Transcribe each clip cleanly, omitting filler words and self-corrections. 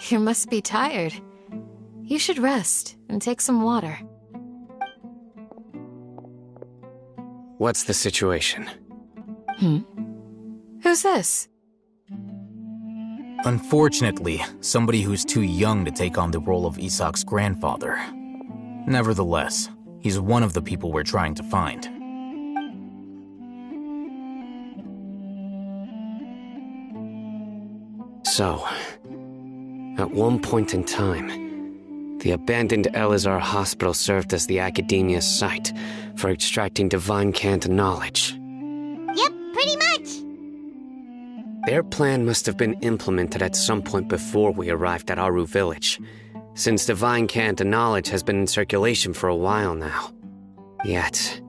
You must be tired. You should rest and take some water. What's the situation? Who's this? Unfortunately, somebody who's too young to take on the role of Isak's grandfather. Nevertheless, he's one of the people we're trying to find. So, at one point in time, the abandoned Elazar Hospital served as the Academia's site for extracting divine cant knowledge. Yep, pretty much. Their plan must have been implemented at some point before we arrived at Aru Village, since divine cant knowledge has been in circulation for a while now. Yet,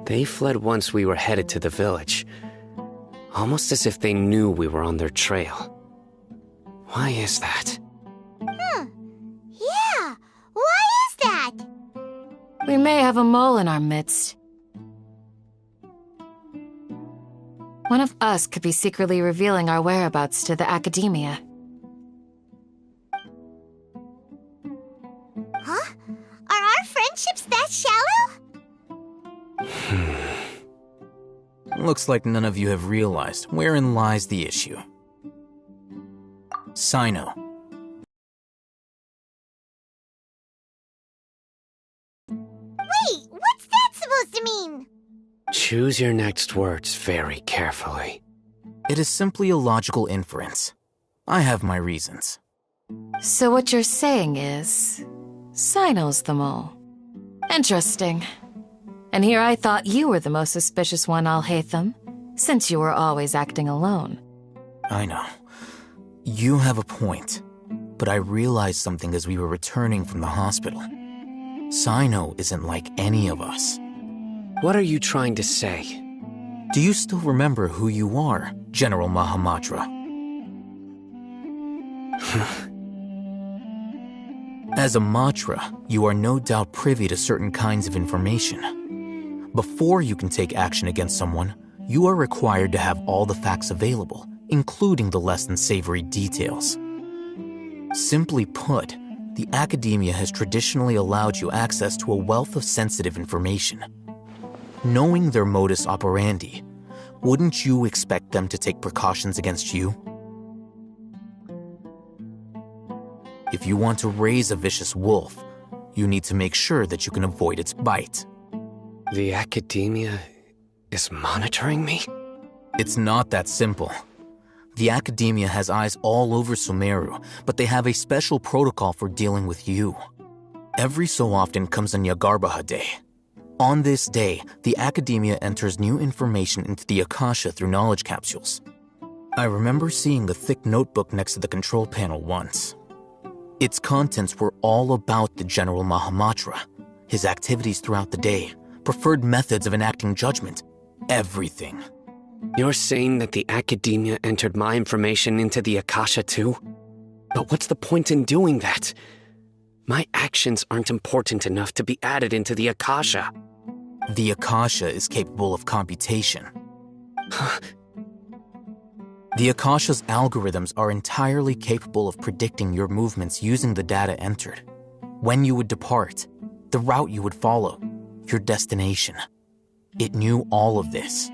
they fled once we were headed to the village, almost as if they knew we were on their trail. Why is that? Yeah, why is that? We may have a mole in our midst. One of us could be secretly revealing our whereabouts to the Academia. Huh? Are our friendships that shallow? Looks like none of you have realized wherein lies the issue. Sino. Wait, what's that supposed to mean? Choose your next words very carefully. It is simply a logical inference. I have my reasons. So what you're saying is, Sino's the mole. Interesting. And here I thought you were the most suspicious one, Alhaitham, since you were always acting alone. I know. You have a point, but I realized something as we were returning from the hospital. Sino isn't like any of us. What are you trying to say? Do you still remember who you are, General Mahamatra? As a Matra, you are no doubt privy to certain kinds of information. Before you can take action against someone, you are required to have all the facts available, including the less than savory details. Simply put, the Academia has traditionally allowed you access to a wealth of sensitive information. Knowing their modus operandi, wouldn't you expect them to take precautions against you? If you want to raise a vicious wolf, you need to make sure that you can avoid its bite. The Academia is monitoring me? It's not that simple. The Academia has eyes all over Sumeru, but they have a special protocol for dealing with you. Every so often comes a Nyagarbaha Day. On this day, the Academia enters new information into the Akasha through knowledge capsules. I remember seeing a thick notebook next to the control panel once. Its contents were all about the General Mahamatra, his activities throughout the day, preferred methods of enacting judgment, everything. You're saying that the Academia entered my information into the Akasha too? But what's the point in doing that? My actions aren't important enough to be added into the Akasha. The Akasha is capable of computation. The Akasha's algorithms are entirely capable of predicting your movements using the data entered. When you would depart, the route you would follow, your destination. It knew all of this.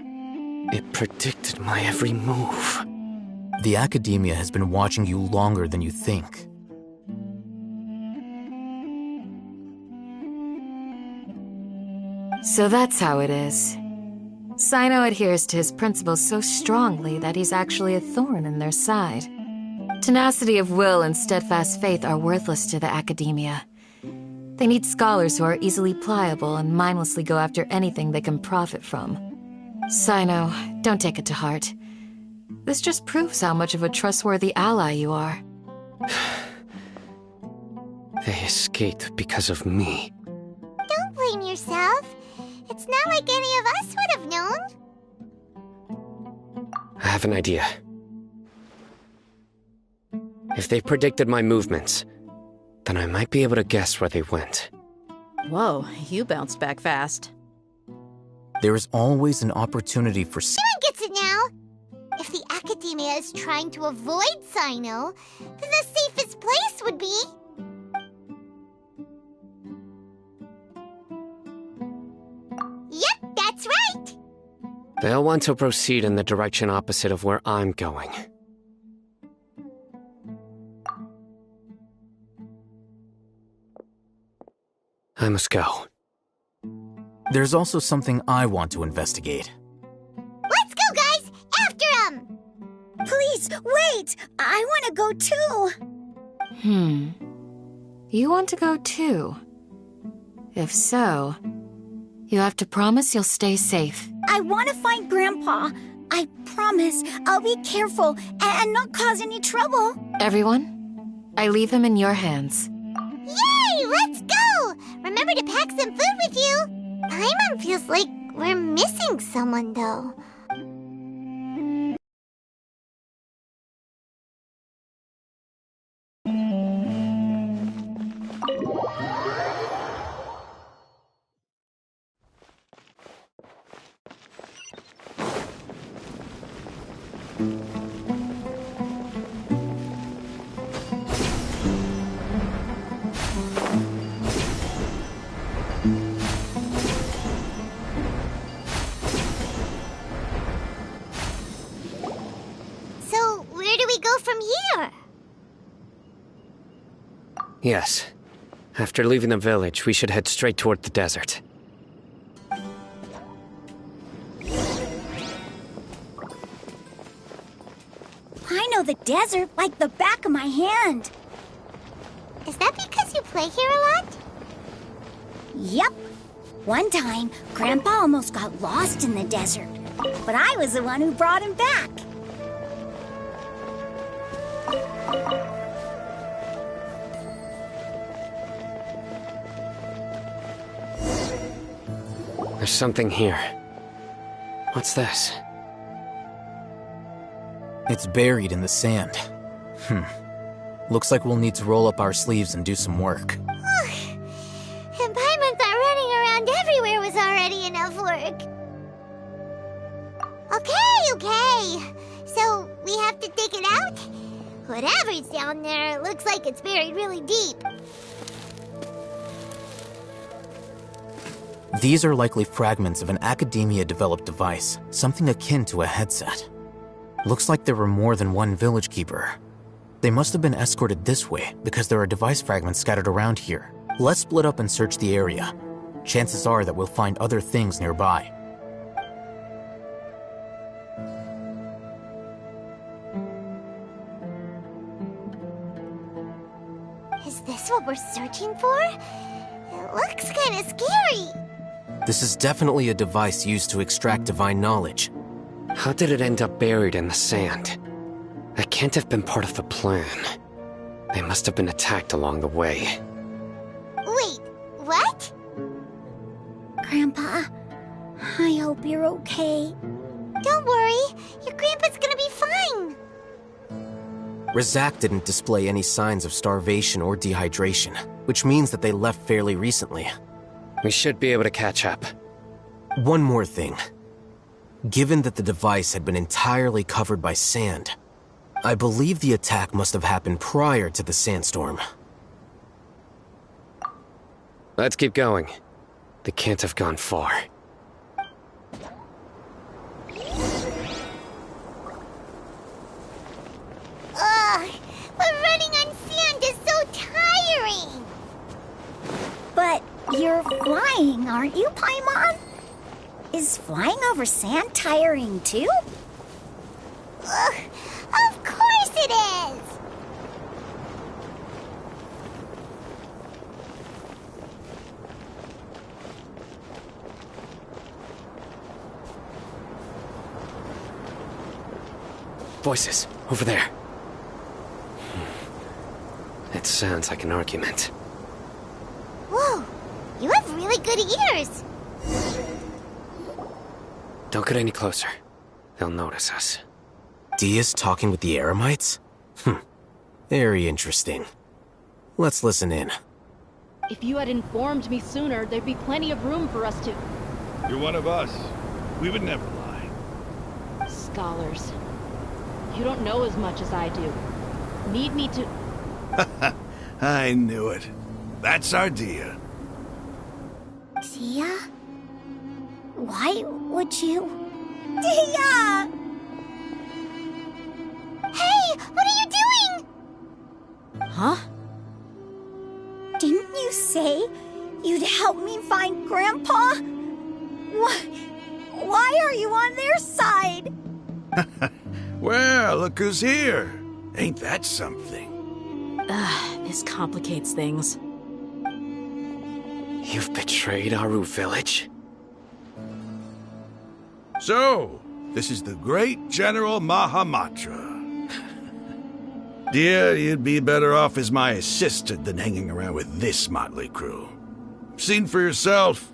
It predicted my every move. The Academia has been watching you longer than you think. So that's how it is. Sino adheres to his principles so strongly that he's actually a thorn in their side. Tenacity of will and steadfast faith are worthless to the Academia. They need scholars who are easily pliable and mindlessly go after anything they can profit from. Sino, don't take it to heart. This just proves how much of a trustworthy ally you are. They escaped because of me. Don't blame yourself. It's not like any of us would have known. I have an idea. If they predicted my movements, then I might be able to guess where they went. Whoa, you bounced back fast. There is always an opportunity for... Everyone gets it now. If the Academia is trying to avoid Sino, then the safest place would be... Yep, that's right! They'll want to proceed in the direction opposite of where I'm going. I must go. There's also something I want to investigate. Let's go, guys! After him! Please, wait! I want to go too! You want to go too? If so, you have to promise you'll stay safe. I want to find Grandpa. I promise I'll be careful and not cause any trouble. Everyone, I leave him in your hands. Yay! Let's go! Remember to pack some food with you! Paimon feels like we're missing someone, though. So, where do we go from here? Yes. After leaving the village, we should head straight toward the desert. I know the desert like the back of my hand. Is that because you play here a lot? Yep. One time, Grandpa almost got lost in the desert, but I was the one who brought him back. There's something here. What's this? It's buried in the sand. Looks like we'll need to roll up our sleeves and do some work. And Paimon thought running around everywhere was already enough work. Okay. So, we have to dig it out? Whatever's down there, it looks like it's buried really deep. These are likely fragments of an Academia-developed device, something akin to a headset. Looks like there were more than one village keeper. They must have been escorted this way because there are device fragments scattered around here. Let's split up and search the area. Chances are that we'll find other things nearby. Is this what we're searching for? It looks kind of scary. This is definitely a device used to extract divine knowledge. How did it end up buried in the sand? That can't have been part of the plan. They must have been attacked along the way. Wait, what? Grandpa, I hope you're okay. Don't worry, your grandpa's gonna be fine. Razak didn't display any signs of starvation or dehydration, which means that they left fairly recently. We should be able to catch up. One more thing. Given that the device had been entirely covered by sand, I believe the attack must have happened prior to the sandstorm. Let's keep going. They can't have gone far. Ugh, but running on sand is so tiring. But you're flying, aren't you, Paimon? Is flying over sand tiring too? Ugh, of course it is. Voices, over there. It sounds like an argument. Whoa, you have really good ears. Don't get any closer. They'll notice us. Dia's talking with the Eremites? Very interesting. Let's listen in. If you had informed me sooner, there'd be plenty of room for us to... You're one of us. We would never lie. Scholars. You don't know as much as I do. Need me to... I knew it. That's our Dia. Dia? Why would you... Dia! Hey, what are you doing? Huh? Didn't you say you'd help me find Grandpa? Why are you on their side? Well, look who's here. Ain't that something? This complicates things. You've betrayed Aru Village? So, this is the great General Mahamatra. Dear, you'd be better off as my assistant than hanging around with this motley crew. Seen for yourself.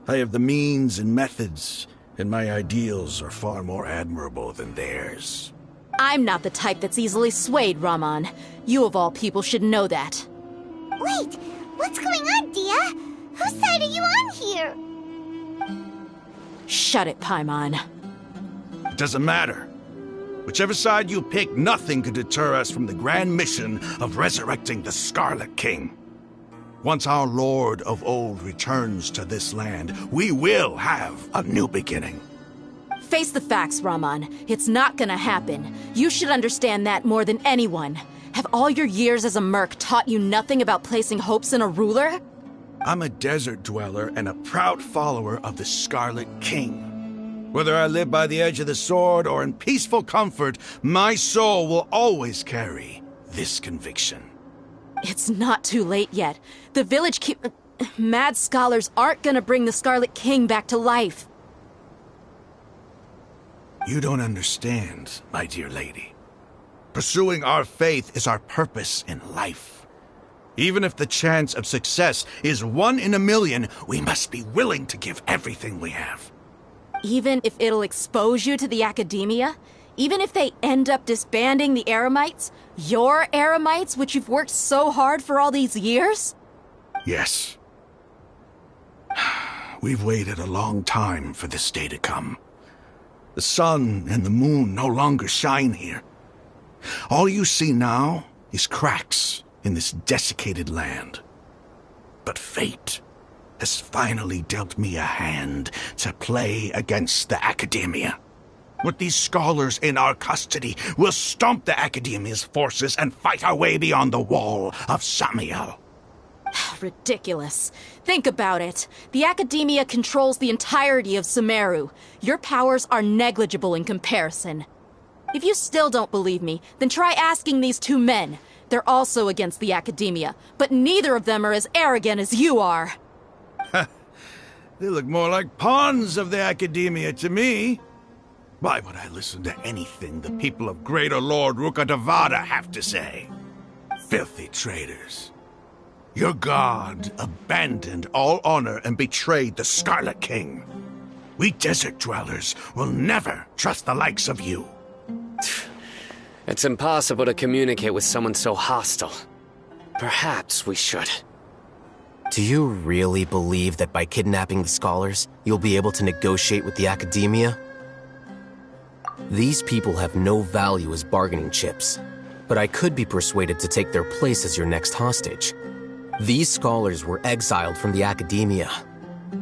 I have the means and methods, and my ideals are far more admirable than theirs. I'm not the type that's easily swayed, Raman. You of all people should know that. Wait, what's going on, Dia? Whose side are you on here? Shut it, Paimon. It doesn't matter. Whichever side you pick, nothing could deter us from the grand mission of resurrecting the Scarlet King. Once our Lord of Old returns to this land, we will have a new beginning. Face the facts, Raman. It's not gonna happen. You should understand that more than anyone. Have all your years as a merc taught you nothing about placing hopes in a ruler? I'm a desert dweller and a proud follower of the Scarlet King. Whether I live by the edge of the sword or in peaceful comfort, my soul will always carry this conviction. It's not too late yet. The village mad scholars aren't gonna bring the Scarlet King back to life. You don't understand, my dear lady. Pursuing our faith is our purpose in life. Even if the chance of success is 1 in a million, we must be willing to give everything we have. Even if it'll expose you to the academia? Even if they end up disbanding the Eremites? Your Eremites, which you've worked so hard for all these years? Yes. We've waited a long time for this day to come. The sun and the moon no longer shine here. All you see now is cracks in this desiccated land. But fate has finally dealt me a hand to play against the academia. With these scholars in our custody, we'll stomp the academia's forces and fight our way beyond the wall of Samiel. Ridiculous. Think about it. The academia controls the entirety of Sumeru. Your powers are negligible in comparison. If you still don't believe me, then try asking these 2 men. They're also against the academia, but neither of them are as arrogant as you are. They look more like pawns of the academia to me. Why would I listen to anything the people of Greater Lord Rukkhadevata have to say? Filthy traitors. Your god abandoned all honor and betrayed the Scarlet King. We desert dwellers will never trust the likes of you. It's impossible to communicate with someone so hostile. Perhaps we should. Do you really believe that by kidnapping the scholars, you'll be able to negotiate with the academia? These people have no value as bargaining chips, but I could be persuaded to take their place as your next hostage. These scholars were exiled from the academia.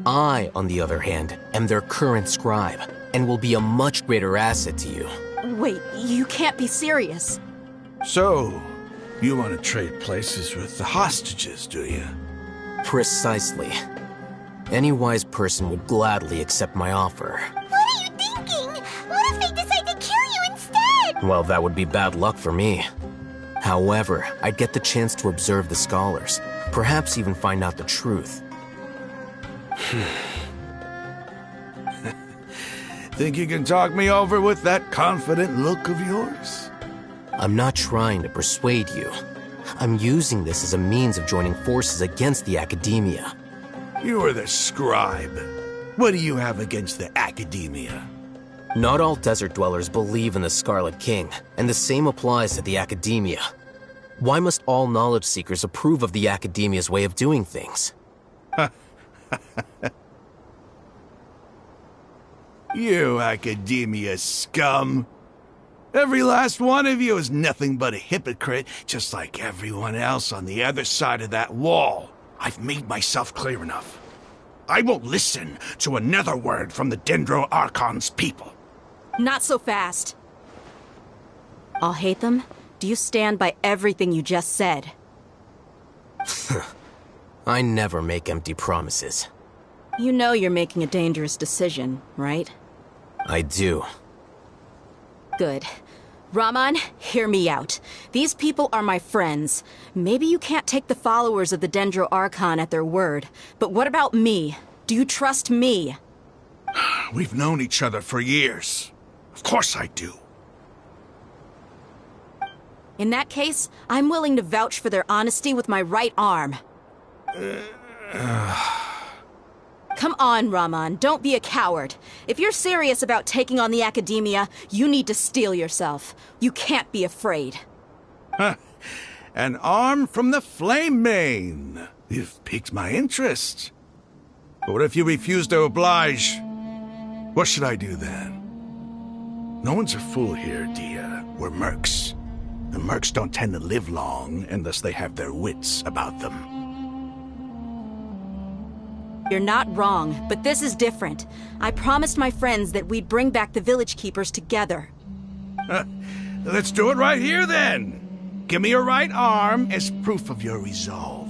I, on the other hand, am their current scribe, and will be a much greater asset to you. Wait, you can't be serious. So, you want to trade places with the hostages, do you? Precisely. Any wise person would gladly accept my offer. What are you thinking? What if they decide to kill you instead? Well, that would be bad luck for me. However, I'd get the chance to observe the scholars, perhaps even find out the truth. Think you can talk me over with that confident look of yours? I'm not trying to persuade you. I'm using this as a means of joining forces against the academia. You are the scribe. What do you have against the academia? Not all desert dwellers believe in the Scarlet King, and the same applies to the academia. Why must all knowledge seekers approve of the academia's way of doing things? You academia scum. Every last one of you is nothing but a hypocrite, just like everyone else on the other side of that wall. I've made myself clear enough. I won't listen to another word from the Dendro Archon's people. Not so fast. I'll hate them. Do you stand by everything you just said? I never make empty promises. You know you're making a dangerous decision, right? I do. Good. Raman, hear me out. These people are my friends. Maybe you can't take the followers of the Dendro Archon at their word, but what about me? Do you trust me? We've known each other for years. Of course I do. In that case, I'm willing to vouch for their honesty with my right arm. Come on, Raman, don't be a coward. If you're serious about taking on the Academia, you need to steel yourself. You can't be afraid. An arm from the Flame Mane. You've piqued my interest. But what if you refuse to oblige? What should I do then? No one's a fool here, Dia. We're mercs. And mercs don't tend to live long unless they have their wits about them. You're not wrong, but this is different. I promised my friends that we'd bring back the village keepers together. Let's do it right here, then. Give me your right arm as proof of your resolve.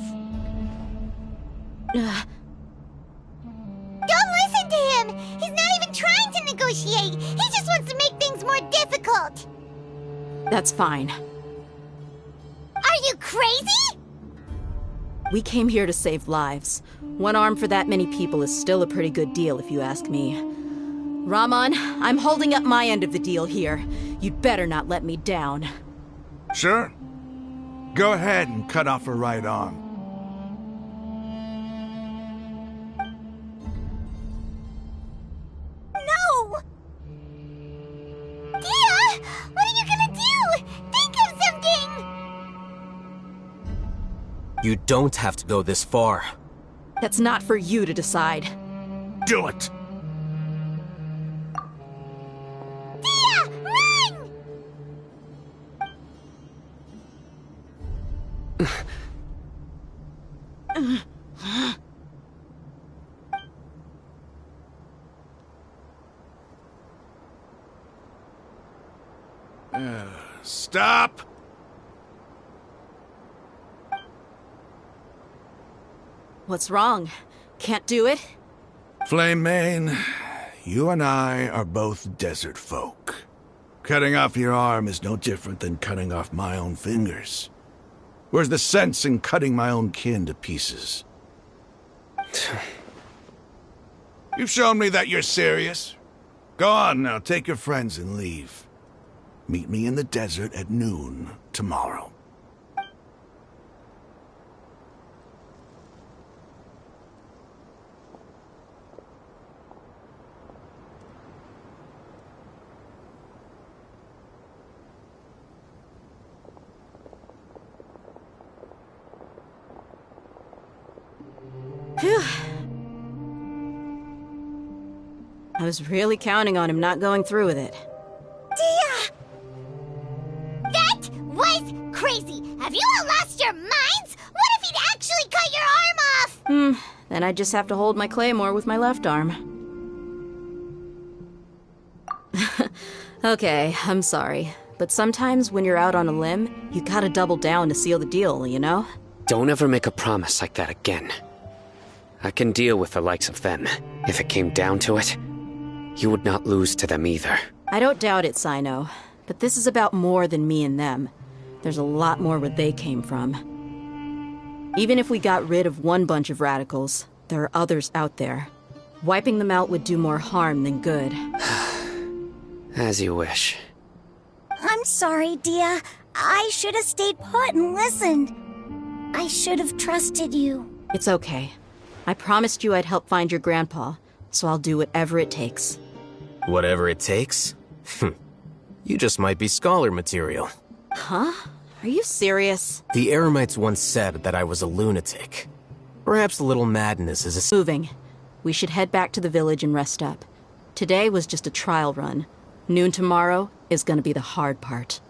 Don't listen to him! He's not even trying to negotiate! He just wants to make things more difficult! That's fine. Are you crazy? We came here to save lives. One arm for that many people is still a pretty good deal, if you ask me. Raman, I'm holding up my end of the deal here. You'd better not let me down. Sure. Go ahead and cut off her right arm. No! Dia! What are you gonna do? Think of something! You don't have to go this far. That's not for you to decide. Do it! Dia! Run! Stop! What's wrong? Can't do it? Flame Mane, you and I are both desert folk. Cutting off your arm is no different than cutting off my own fingers. Where's the sense in cutting my own kin to pieces? You've shown me that you're serious. Go on now, take your friends and leave. Meet me in the desert at noon tomorrow. Phew. I was really counting on him not going through with it. Dia! That was crazy! Have you all lost your minds? What if he'd actually cut your arm off? Then I just have to hold my claymore with my left arm. Okay, I'm sorry. But sometimes when you're out on a limb, you gotta double down to seal the deal, you know? Don't ever make a promise like that again. I can deal with the likes of them. If it came down to it, you would not lose to them either. I don't doubt it, Sino. But this is about more than me and them. There's a lot more where they came from. Even if we got rid of one bunch of radicals, there are others out there. Wiping them out would do more harm than good. As you wish. I'm sorry, Dia. I should have stayed put and listened. I should have trusted you. It's okay. I promised you I'd help find your grandpa, so I'll do whatever it takes. Whatever it takes? You just might be scholar material. Huh? Are you serious? The Eremites once said that I was a lunatic. Perhaps a little madness is a... Moving. We should head back to the village and rest up. Today was just a trial run. Noon tomorrow is gonna be the hard part.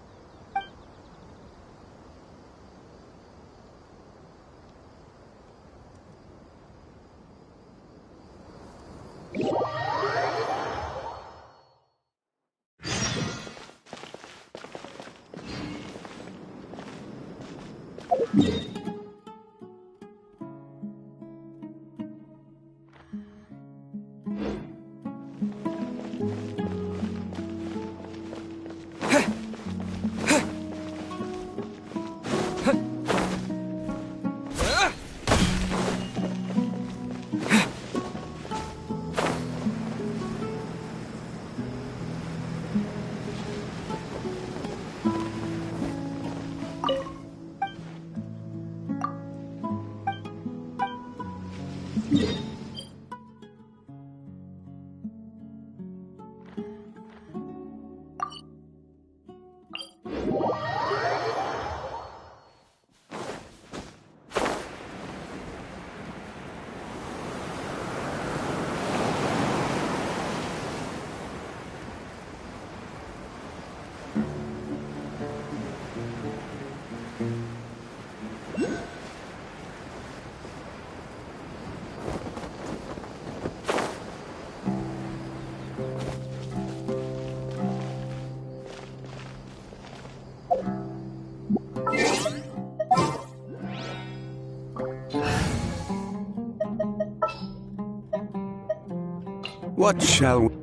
What shall we...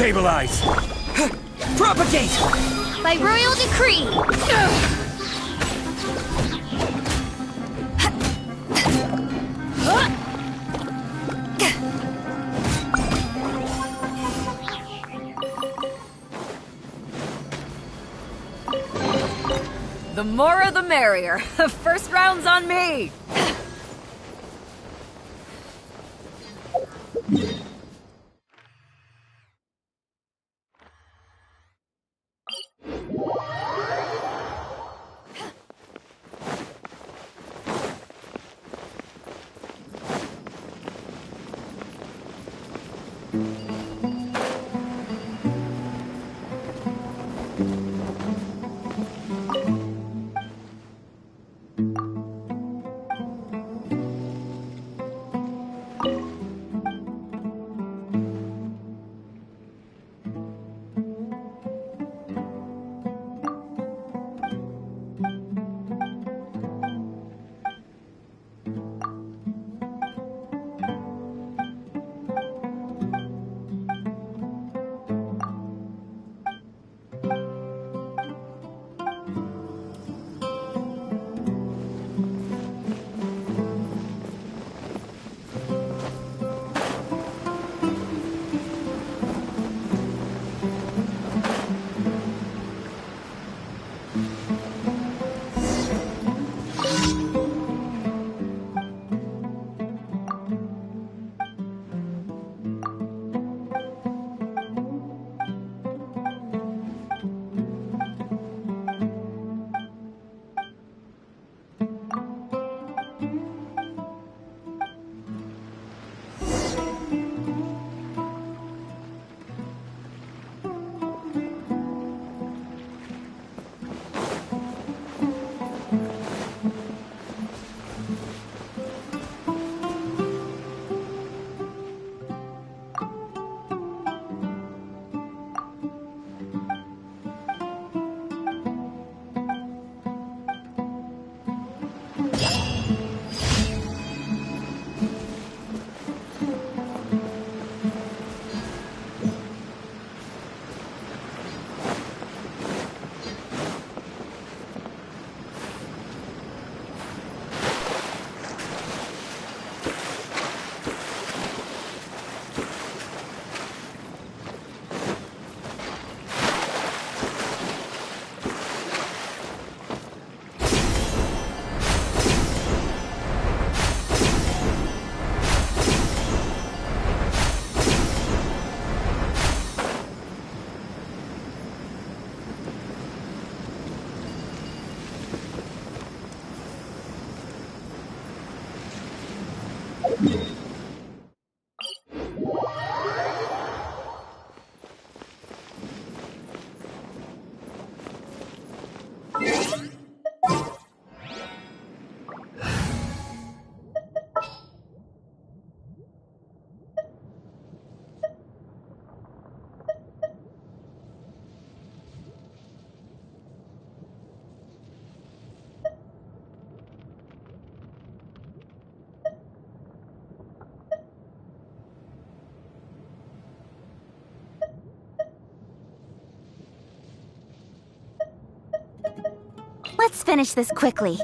Stabilize! Propagate! By royal decree! The more the merrier. First round's on me! Let's finish this quickly.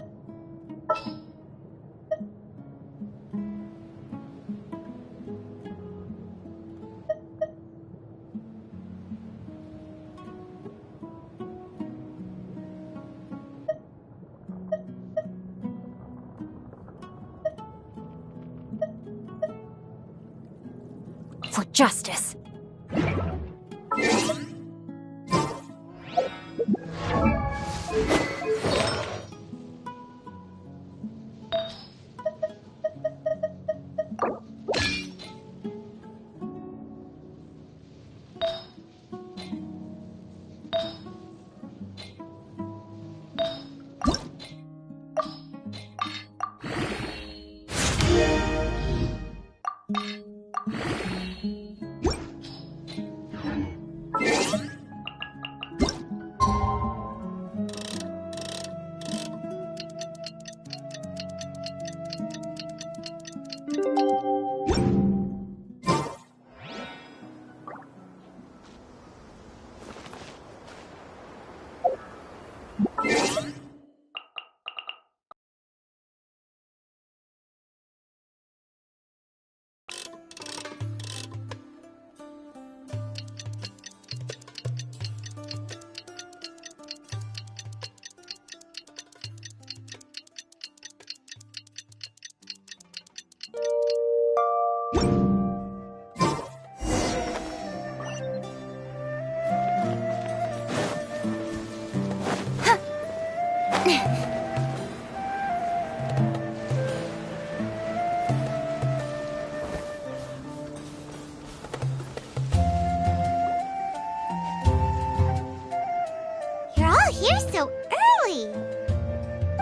For justice. You're all here so early.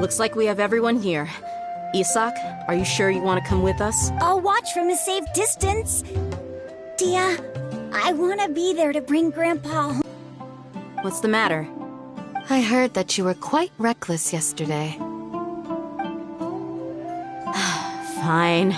Looks like we have everyone here. Isak, are you sure you want to come with us? I'll watch from a safe distance. Tia, I want to be there to bring Grandpa home. What's the matter? I heard that you were quite reckless yesterday. Fine.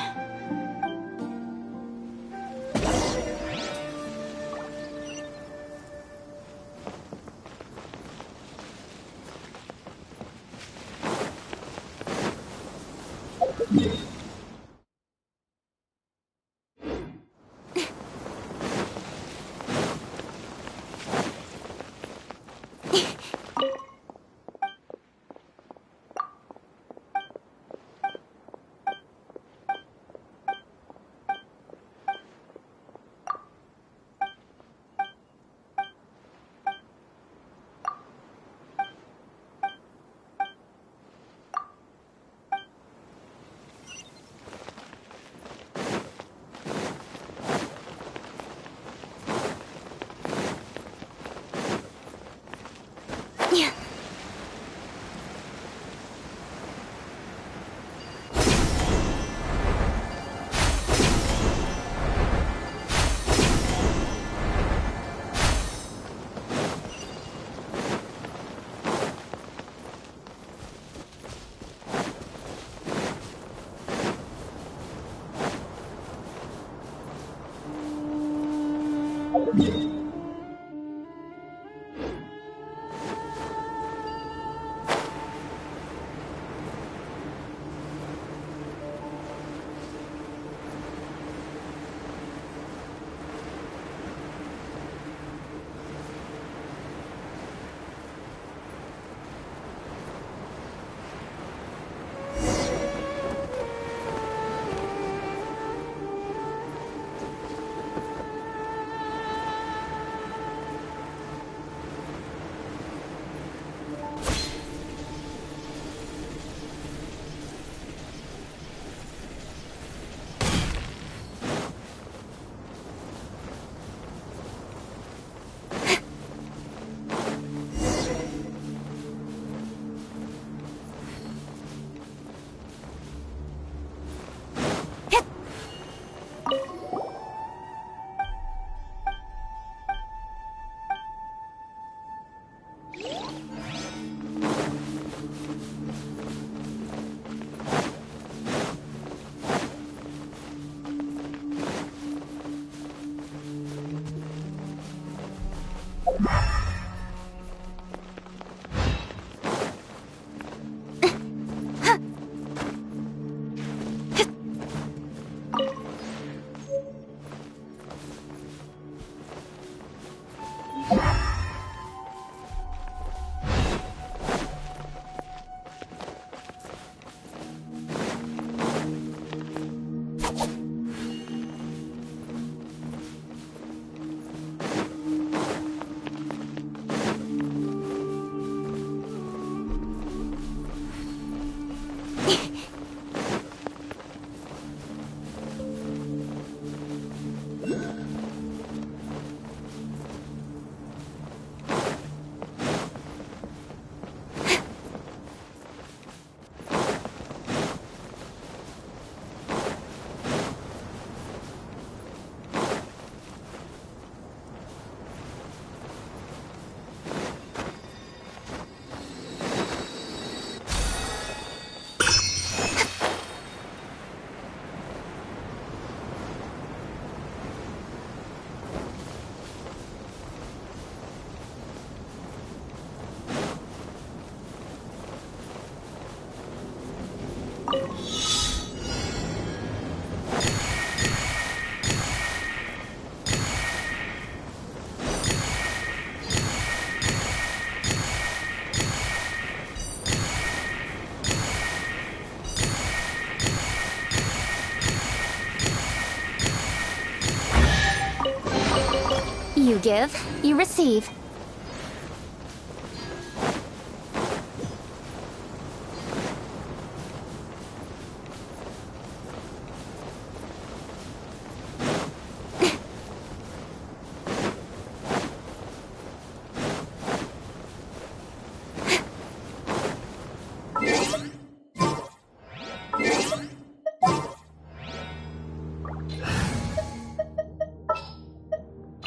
give, you receive.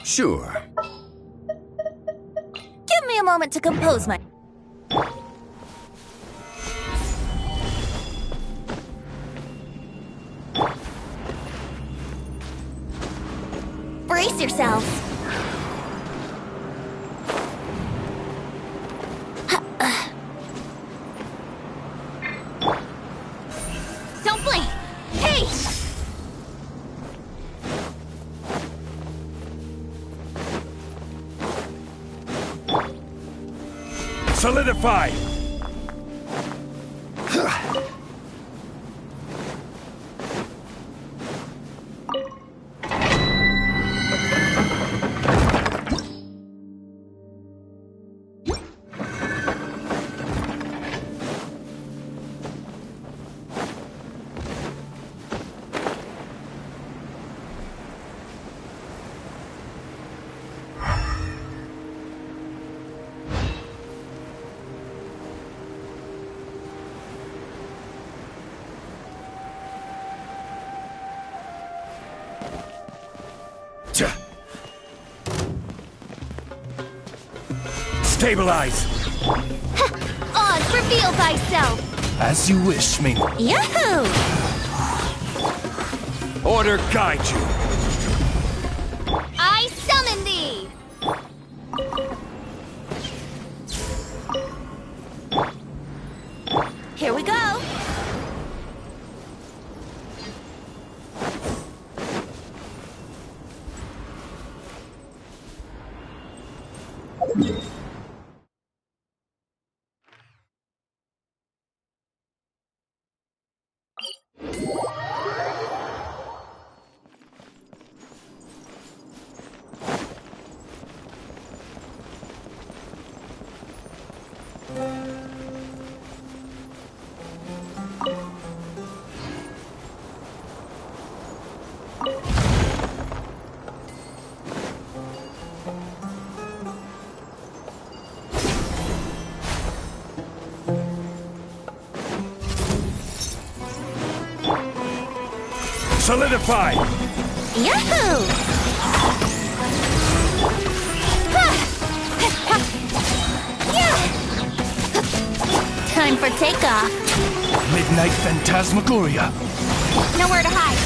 Sure. Give me a moment to compose my... Brace yourselves. Don't blink! Hey! Solidify! Stabilize! Oz, reveal thyself! As you wish, Ming. Yahoo! Order guide you. I summon thee! Here we go! Solidify! Yahoo! Time for takeoff. Midnight Phantasmagoria. Nowhere to hide.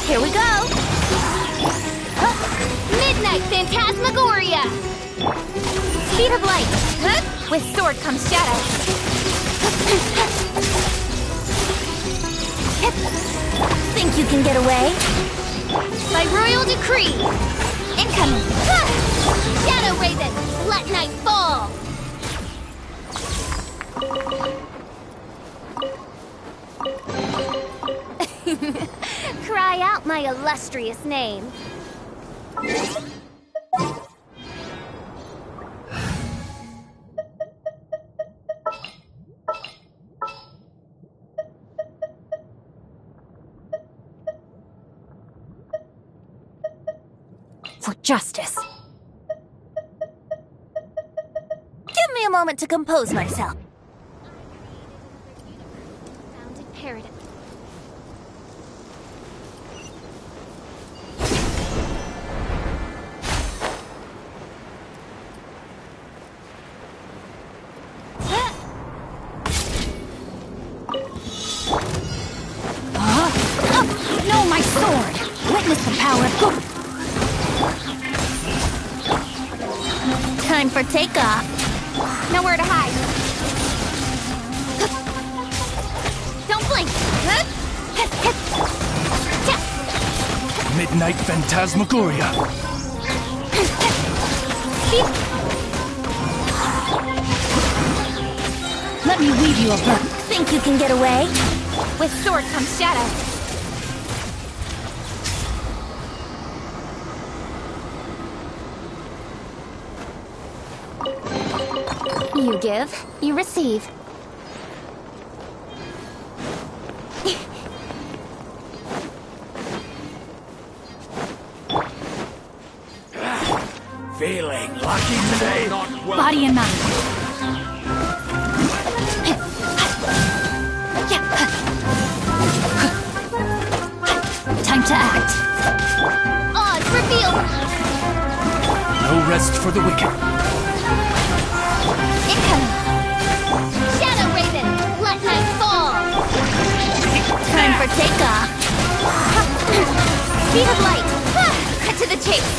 Here we go. Midnight Phantasmagoria! Speed of light. With sword comes shadow. Think you can get away? By royal decree. Incoming. Shadow Raven, let night fall. Cry out my illustrious name. For justice. Give me a moment to compose myself. Founded paradise. No, my sword! Witness the power of... Time for takeoff. Nowhere to hide. Don't blink. Midnight Phantasmagoria. Let me weave you a book. Think you can get away? With sword comes shadow. You give, you receive. Feeling lucky today? Body and mind. Time to act. Odds revealed. No rest for the wicked. Incoming. Shadow Raven, let night fall. Time for takeoff. Speed of light. Cut to the chase.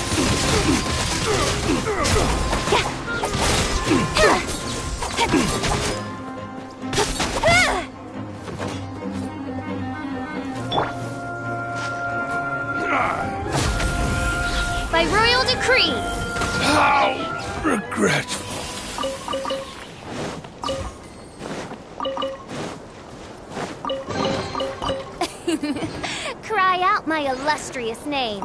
By royal decree. How regretful. Cry out my illustrious name.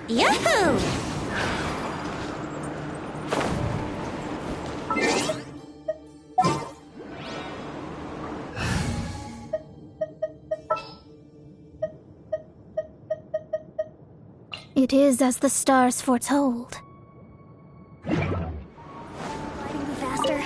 Yahoo! It is as the stars foretold. Gliding faster.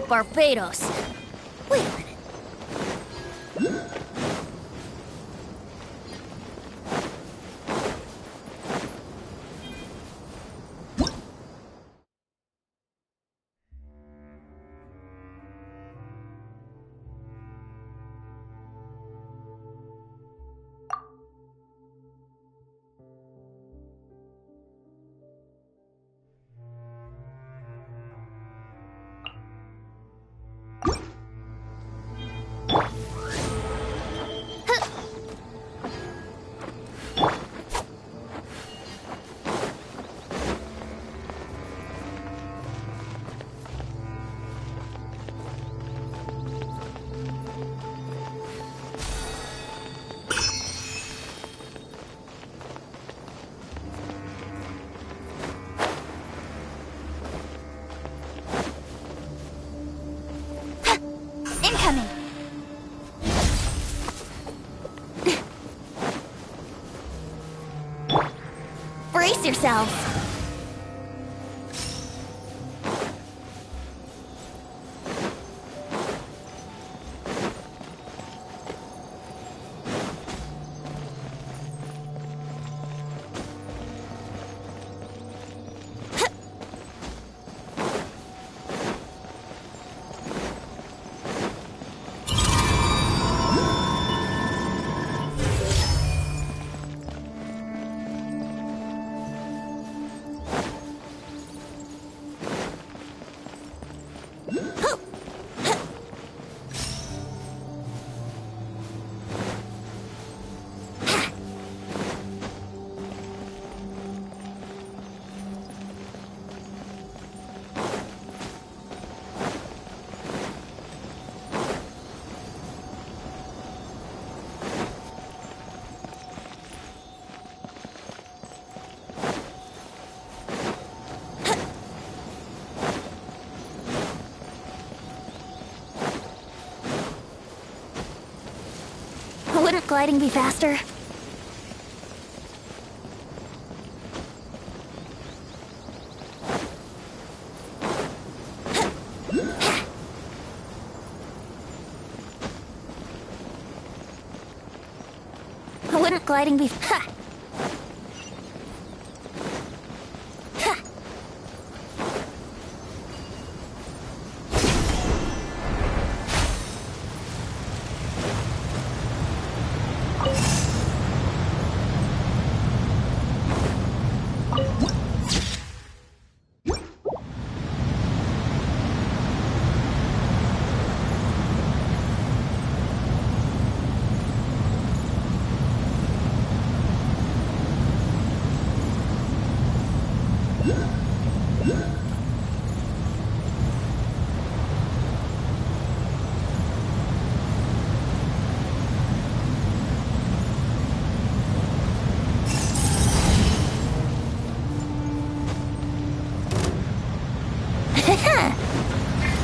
Barbados. Wait a minute. Brace yourselves. Wouldn't gliding be faster? Wouldn't gliding be... Ha!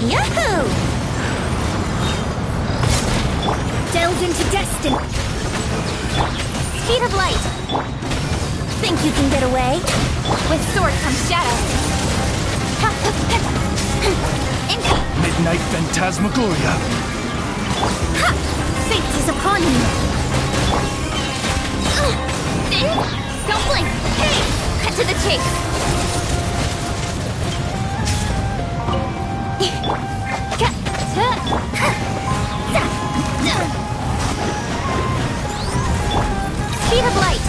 Yahoo! Delve into destiny. Speed of light. Think you can get away? With sword comes shadow. Midnight Phantasmagoria. Ha! Fate is upon you. Don't blink. Hey! Cut to the chase. Speed of light!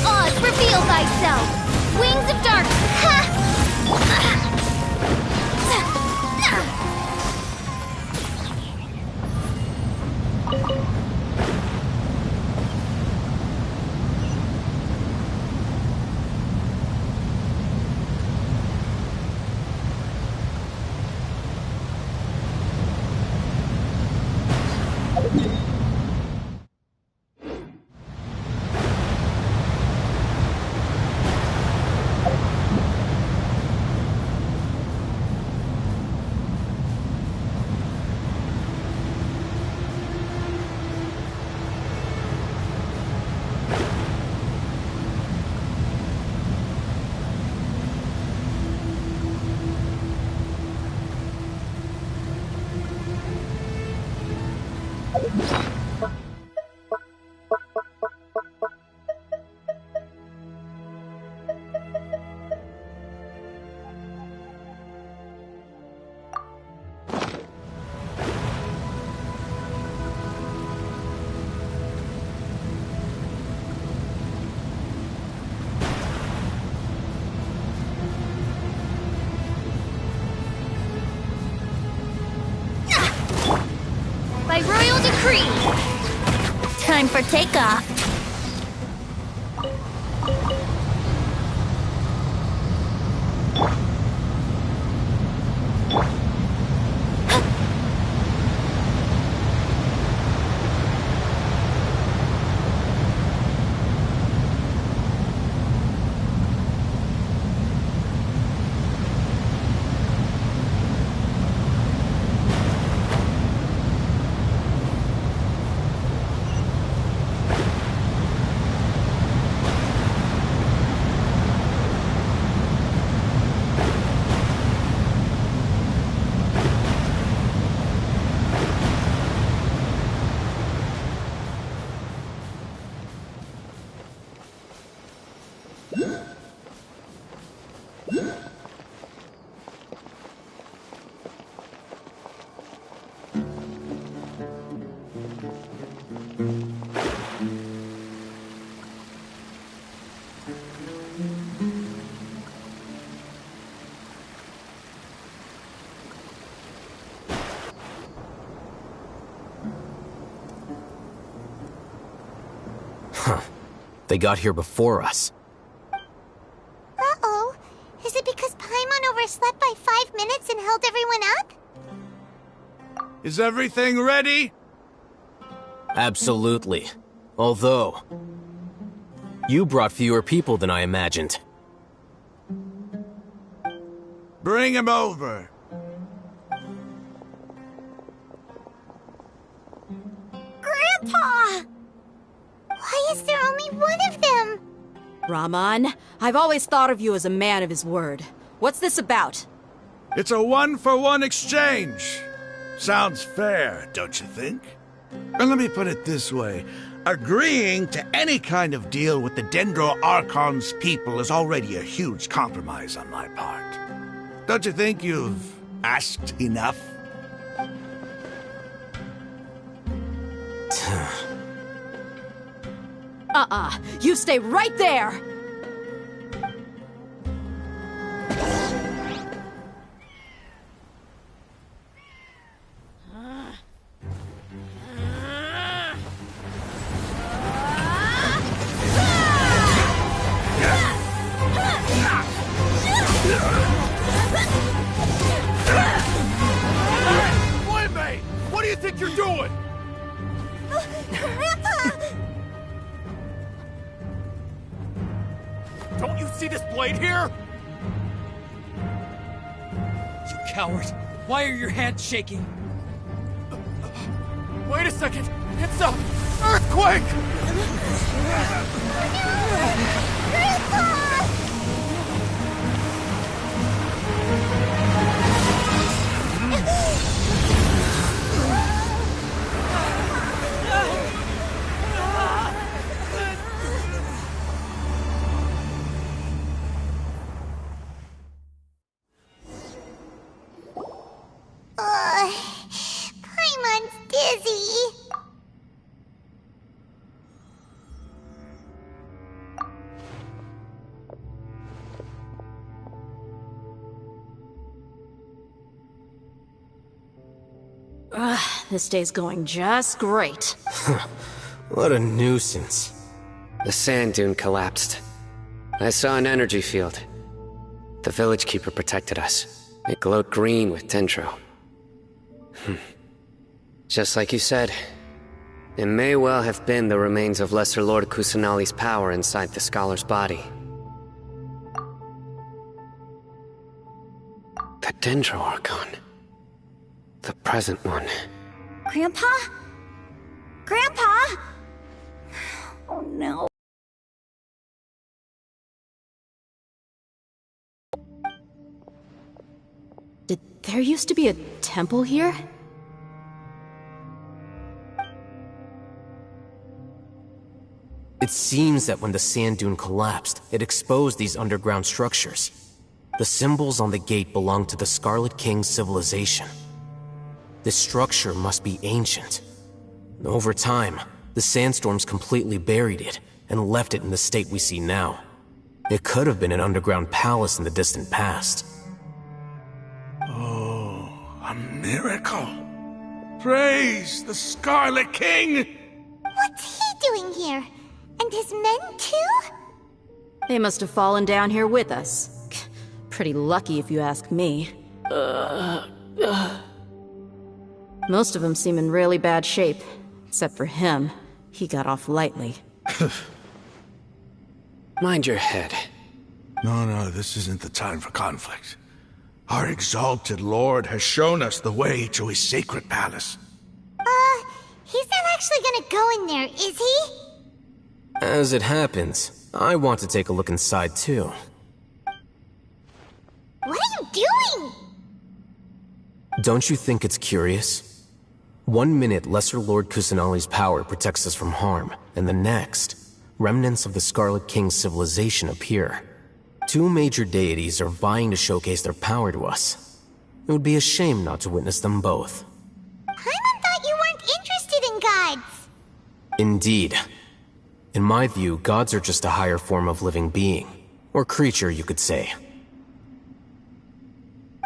Oz, reveal thyself! Wings of dark! By royal decree! Time for takeoff! They got here before us. Uh-oh. Is it because Paimon overslept by 5 minutes and held everyone up? Is everything ready? Absolutely. Although, you brought fewer people than I imagined. Bring him over. Grandpa! Why is there only one of them? Raman, I've always thought of you as a man of his word. What's this about? It's a one-for-one exchange. Sounds fair, don't you think? And let me put it this way. Agreeing to any kind of deal with the Dendro Archon's people is already a huge compromise on my part. Don't you think you've asked enough? You stay right there! Wait, what do you think you're doing? Grandpa! Don't you see this blade here? You coward! Why are your hands shaking? Wait a second! It's a earthquake! Grandpa! Paimon's dizzy. This day's going just great. What a nuisance. The sand dune collapsed. I saw an energy field. The village keeper protected us. It glowed green with Dendro. Just like you said, it may well have been the remains of Lesser Lord Kusanali's power inside the scholar's body. The Dendro Archon. The present one. Grandpa? Grandpa? Oh no. Did there used to be a temple here? It seems that when the sand dune collapsed, it exposed these underground structures. The symbols on the gate belong to the Scarlet King's civilization. This structure must be ancient. Over time, the sandstorms completely buried it and left it in the state we see now. It could have been an underground palace in the distant past. Oh, a miracle. Praise the Scarlet King! What's he doing here? And his men too? They must have fallen down here with us. Pretty lucky if you ask me. Most of them seem in really bad shape. Except for him. He got off lightly. Mind your head. No, this isn't the time for conflict. Our exalted lord has shown us the way to his sacred palace. He's not actually gonna go in there, is he? As it happens, I want to take a look inside too. What are you doing? Don't you think it's curious? 1 minute, Lesser Lord Kusanali's power protects us from harm, and the next, remnants of the Scarlet King's civilization appear. Two major deities are vying to showcase their power to us. It would be a shame not to witness them both. Paimon thought you weren't interested in gods. Indeed. In my view, gods are just a higher form of living being. Or creature, you could say.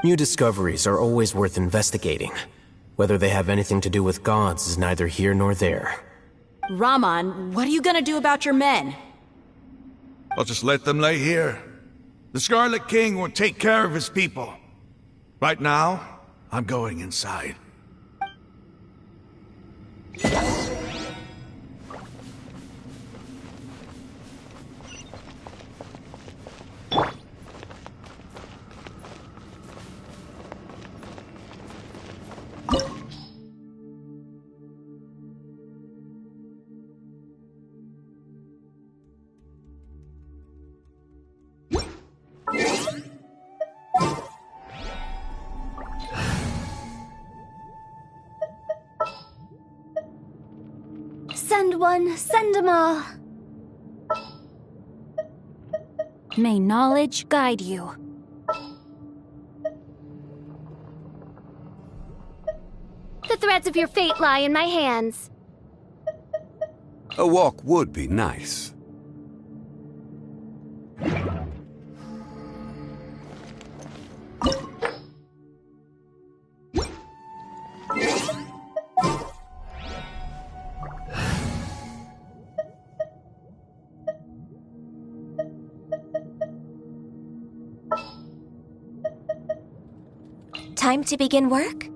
New discoveries are always worth investigating. Whether they have anything to do with gods is neither here nor there. Raman, what are you gonna do about your men? I'll just let them lay here. The Scarlet King will take care of his people. Right now, I'm going inside. Send one, send 'em all. May knowledge guide you. The threads of your fate lie in my hands. A walk would be nice. Time to begin work?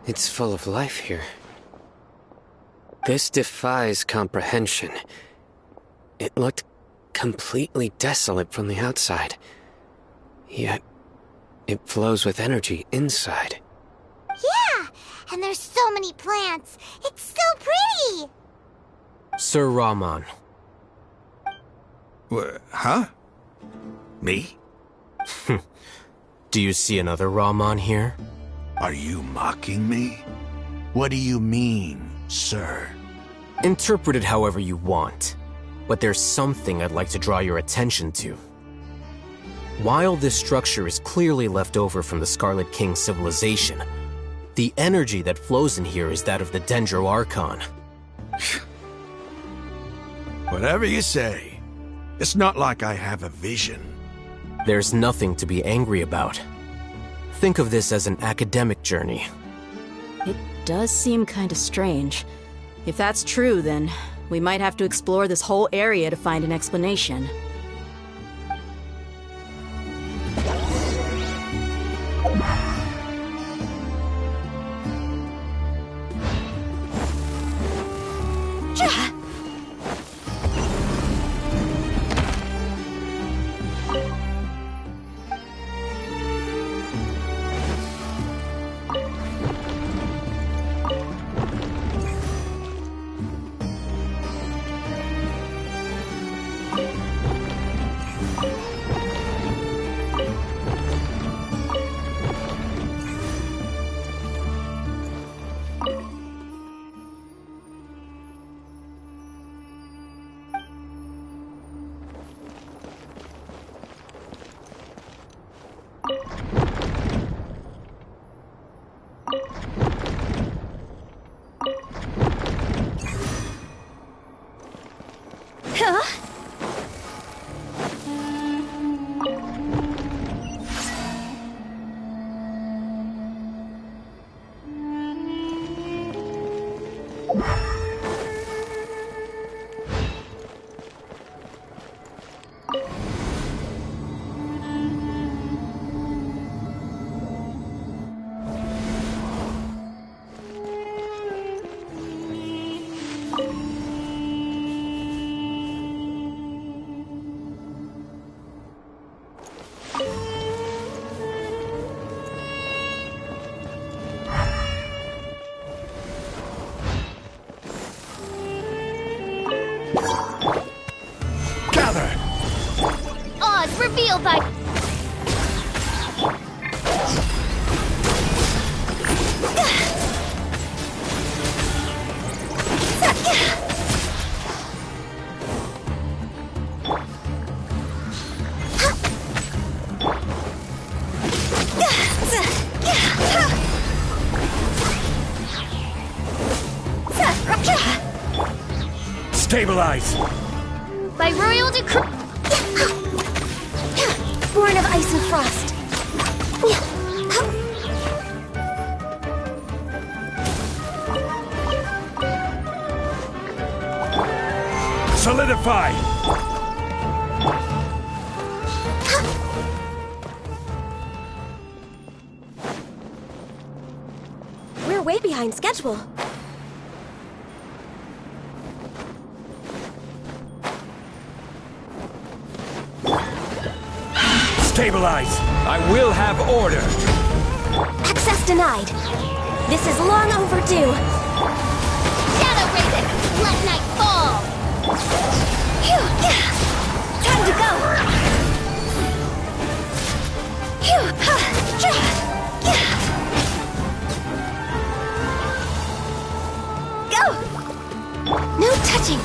It's full of life here. This defies comprehension. It looked completely desolate from the outside. Yet, it flows with energy inside. Yeah, and there's so many plants. It's so pretty. Sir Raman. Huh? Me? Do you see another Raman here? Are you mocking me? What do you mean, sir? Interpret it however you want, but there's something I'd like to draw your attention to. While this structure is clearly left over from the Scarlet King civilization, the energy that flows in here is that of the Dendro Archon. Whatever you say. It's not like I have a vision. There's nothing to be angry about. Think of this as an academic journey. It does seem kinda strange. If that's true, then we might have to explore this whole area to find an explanation. Huh? Oz, reveal thy... Stabilize! By royal decree... Born of ice and frost. Solidify! We're way behind schedule. Stabilize! I will have order! Access denied. This is long overdue. Shadow Raven, let night fall! Phew. Time to go. Phew. Go! No touching.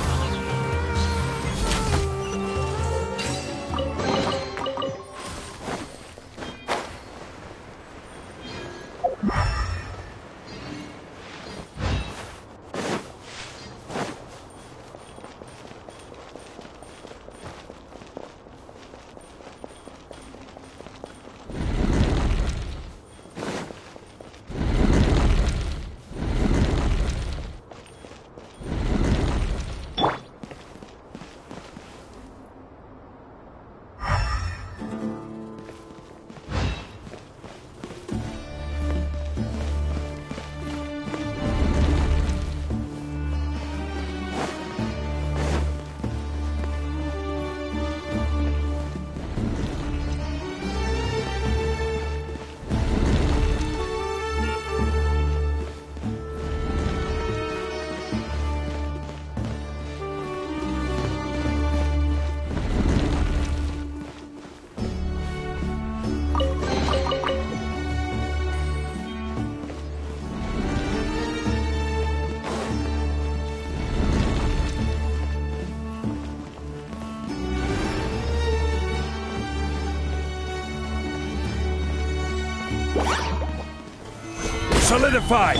Solidify!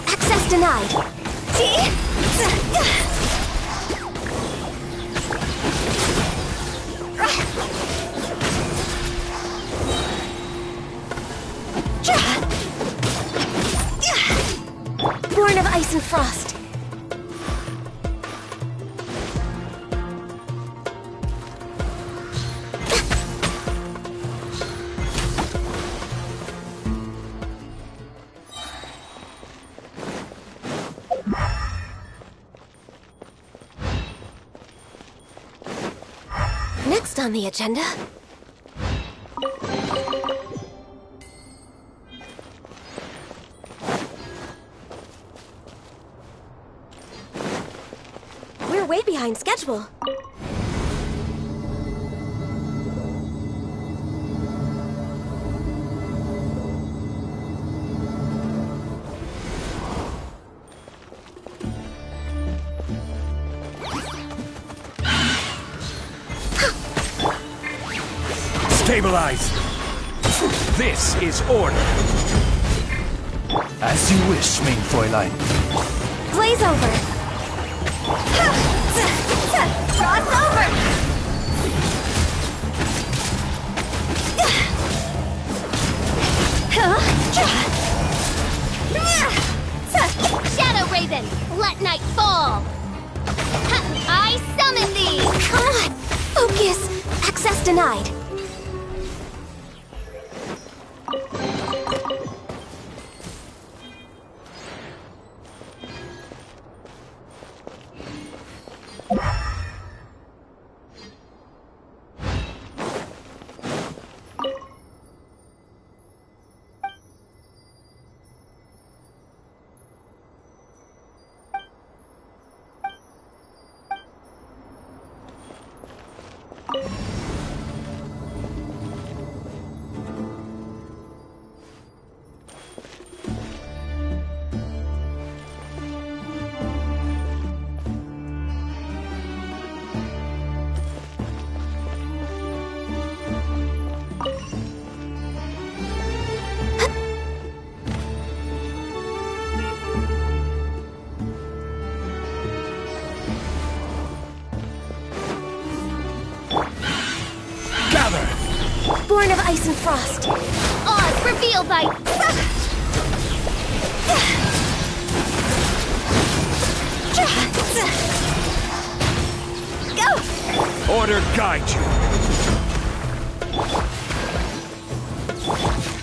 Access denied. Born of ice and frost. Next on the agenda... We're way behind schedule. Stabilize! This is order! As you wish, main Fräulein. Blaze over. Come on! Focus! Access denied. Born of ice and frost. Oz, reveal thy... Go! Order guide you.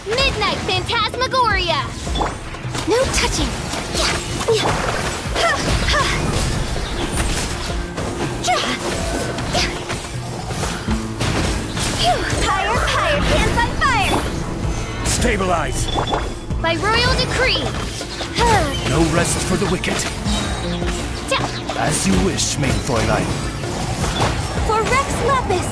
Midnight Phantasmagoria! No touching. Higher, higher, hands on fire! Stabilize. By royal decree! No rest for the wicked. As you wish, main Fräulein. For Rex Lapis!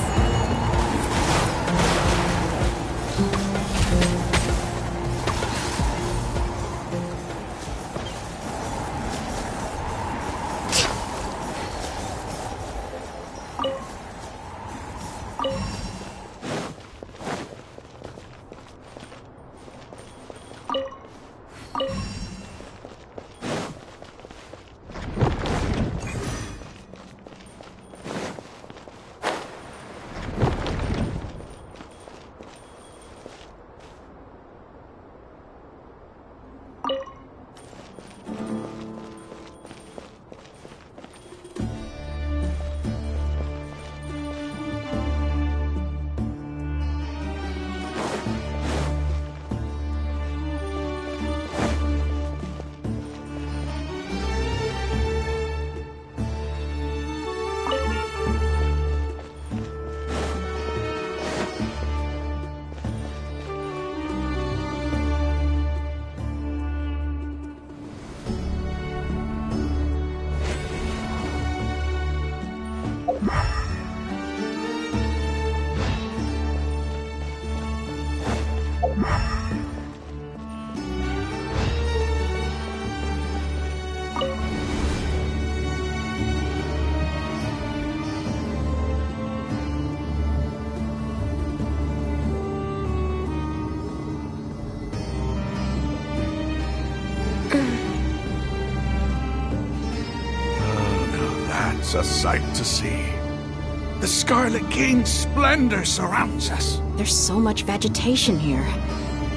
It's a sight to see. The Scarlet King's splendor surrounds us. There's so much vegetation here.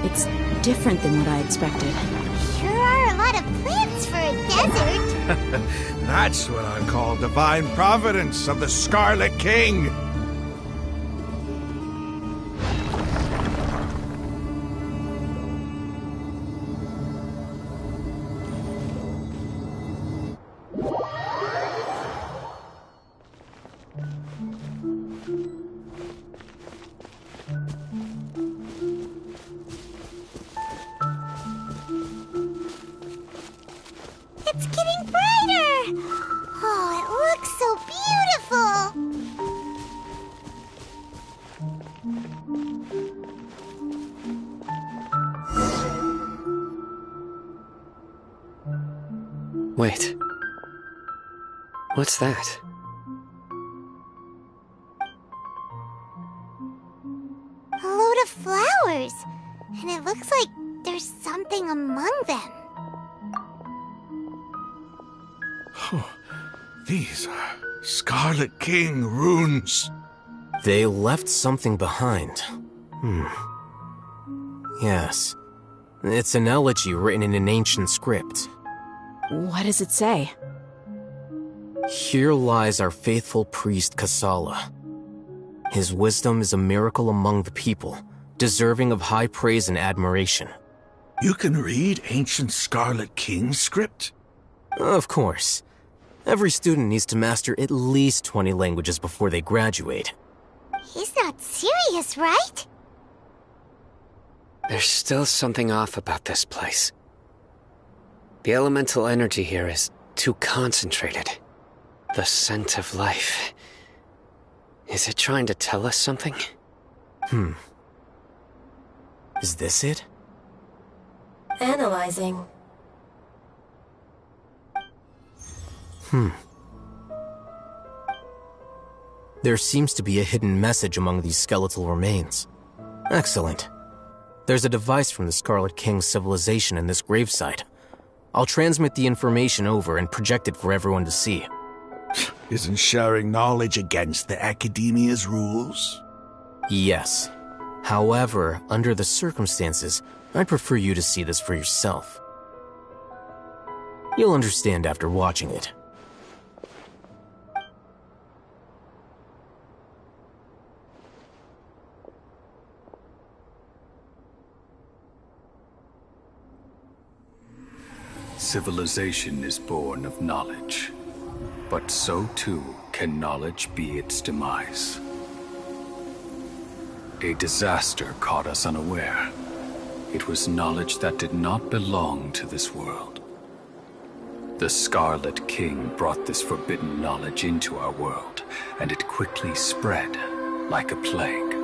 It's different than what I expected. Sure are a lot of plants for a desert. That's what I call divine providence of the Scarlet King. It's getting brighter! Oh, it looks so beautiful! Wait. What's that? A load of flowers! And it looks like there's something among them. These are Scarlet King runes. They left something behind. Yes. It's an elegy written in an ancient script. What does it say? Here lies our faithful priest Kasala. His wisdom is a miracle among the people, deserving of high praise and admiration. You can read ancient Scarlet King script? Of course. Every student needs to master at least 20 languages before they graduate. He's not serious, right? There's still something off about this place. The elemental energy here is too concentrated. The scent of life. Is it trying to tell us something? Is this it? Analyzing. There seems to be a hidden message among these skeletal remains. Excellent. There's a device from the Scarlet King's civilization in this gravesite. I'll transmit the information over and project it for everyone to see. Isn't sharing knowledge against the Academia's rules? Yes. However, under the circumstances, I'd prefer you to see this for yourself. You'll understand after watching it. Civilization is born of knowledge, but so too can knowledge be its demise. A disaster caught us unaware. It was knowledge that did not belong to this world. The Scarlet King brought this forbidden knowledge into our world, and it quickly spread like a plague.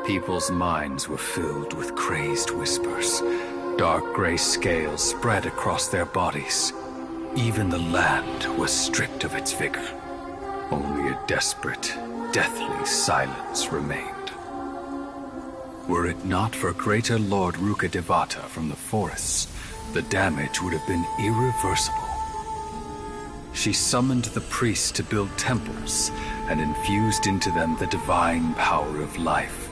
People's minds were filled with crazed whispers. Dark gray scales spread across their bodies. Even the land was stripped of its vigor. Only a desperate, deathly silence remained. Were it not for Greater Lord Rukkhadevata from the forests, the damage would have been irreversible. She summoned the priests to build temples and infused into them the divine power of life.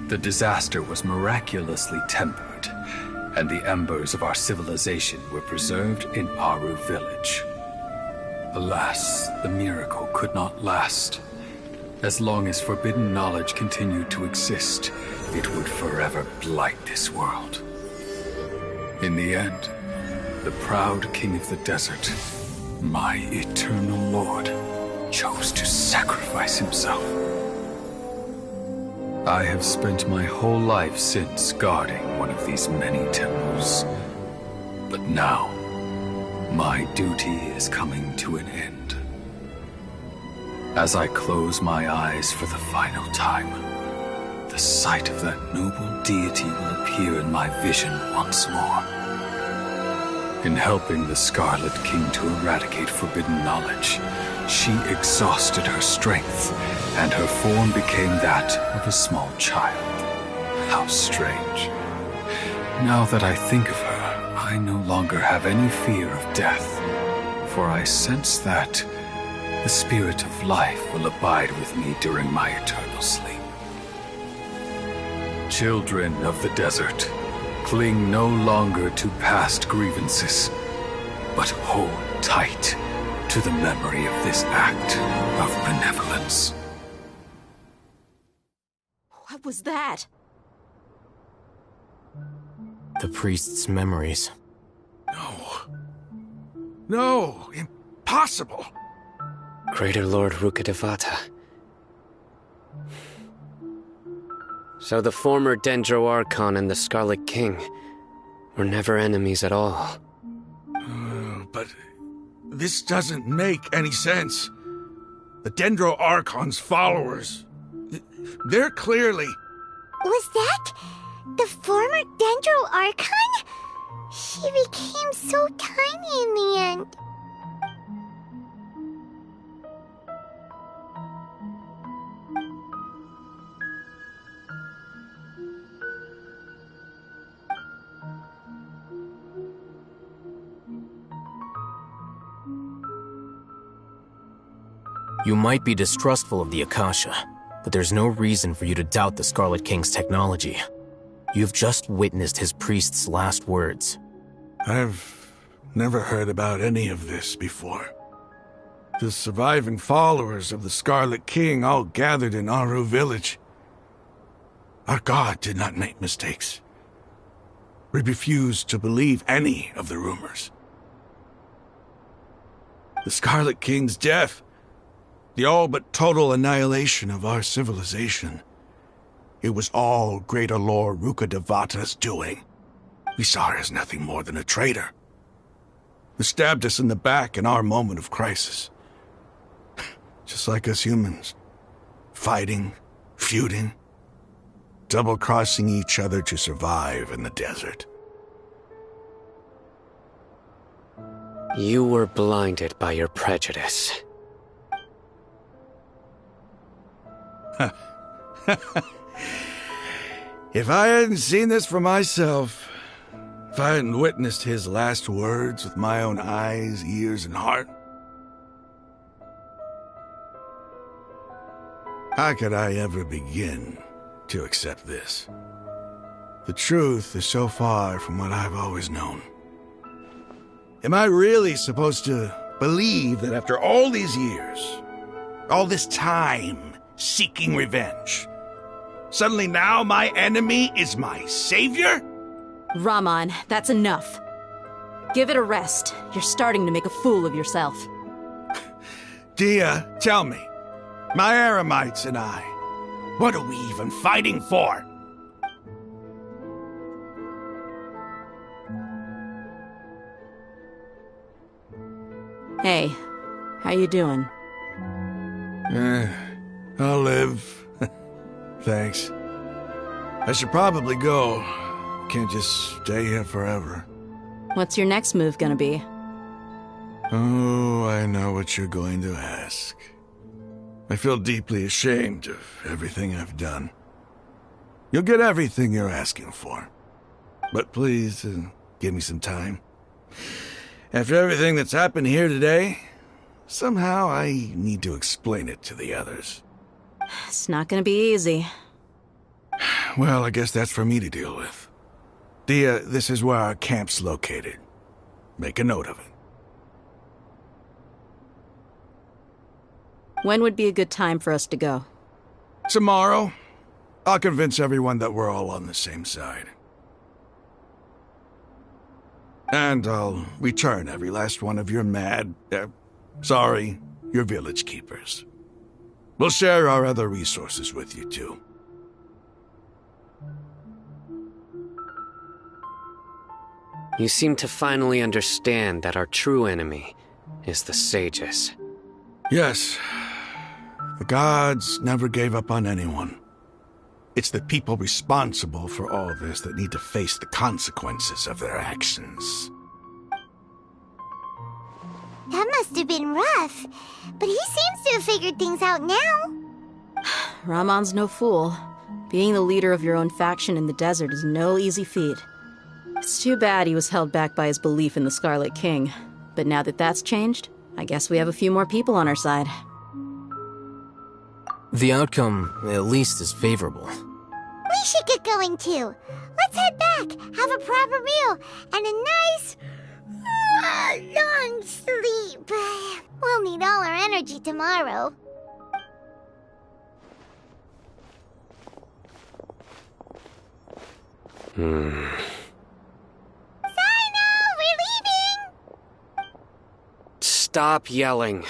The disaster was miraculously tempered, and the embers of our civilization were preserved in Aru village. Alas, the miracle could not last. As long as forbidden knowledge continued to exist, it would forever blight this world. In the end, the proud king of the desert, my eternal lord, chose to sacrifice himself. I have spent my whole life since guarding one of these many temples. But now, my duty is coming to an end. As I close my eyes for the final time, the sight of that noble deity will appear in my vision once more. In helping the Scarlet King to eradicate forbidden knowledge, she exhausted her strength, and her form became that of a small child. How strange. Now that I think of her, I no longer have any fear of death, for I sense that the spirit of life will abide with me during my eternal sleep. Children of the desert, cling no longer to past grievances, but hold tight to the memory of this act of benevolence. What was that? The priest's memories. No, impossible. Greater Lord Rukkhadevata. So the former Dendro Archon and the Scarlet King were never enemies at all. But this doesn't make any sense. The Dendro Archon's followers, they're clearly... Was that the former Dendro Archon? She became so tiny in the end. You might be distrustful of the Akasha, but there's no reason for you to doubt the Scarlet King's technology. You've just witnessed his priest's last words. I've Never heard about any of this before. The surviving followers of the Scarlet King all gathered in Aru village. Our god did not make mistakes. We refused to believe any of the rumors. The Scarlet King's death, the all but total annihilation of our civilization, it was all Greater Lord Rukkhadevata's doing. We saw her as nothing more than a traitor, who stabbed us in the back in our moment of crisis. Just like us humans. Fighting, feuding, double-crossing each other to survive in the desert. You were blinded by your prejudice. If I hadn't seen this for myself, if I hadn't witnessed his last words with my own eyes, ears, and heart, how could I ever begin to accept this? The truth is so far from what I've always known. Am I really supposed to believe that after all these years, all this time seeking revenge, suddenly now my enemy is my savior? Raman, that's enough. Give it a rest. You're starting to make a fool of yourself. Dia, tell me, my Eremites and I, what are we even fighting for? Hey, how you doing? I'll live. Thanks. I should probably go. Can't just stay here forever. What's your next move gonna be? Oh, I know what you're going to ask. I feel deeply ashamed of everything I've done. You'll get everything you're asking for. But please, give me some time. After everything that's happened here today, somehow I need to explain it to the others. It's not gonna be easy. Well, I guess that's for me to deal with. Dia, this is where our camp's located. Make a note of it. When would be a good time for us to go? Tomorrow. I'll convince everyone that we're all on the same side. And I'll return every last one of your your village keepers. We'll share our other resources with you, too. You seem to finally understand that our true enemy is the sages. Yes. The gods never gave up on anyone. It's the people responsible for all this that need to face the consequences of their actions. That must have been rough, but he seems to have figured things out now. Raman's no fool. Being the leader of your own faction in the desert is no easy feat. It's too bad he was held back by his belief in the Scarlet King. But now that that's changed, I guess we have a few more people on our side. The outcome, at least, is favorable. We should get going too. Let's head back, have a proper meal, and a nice, long sleep. We'll need all our energy tomorrow. Sino, we're leaving! Stop yelling.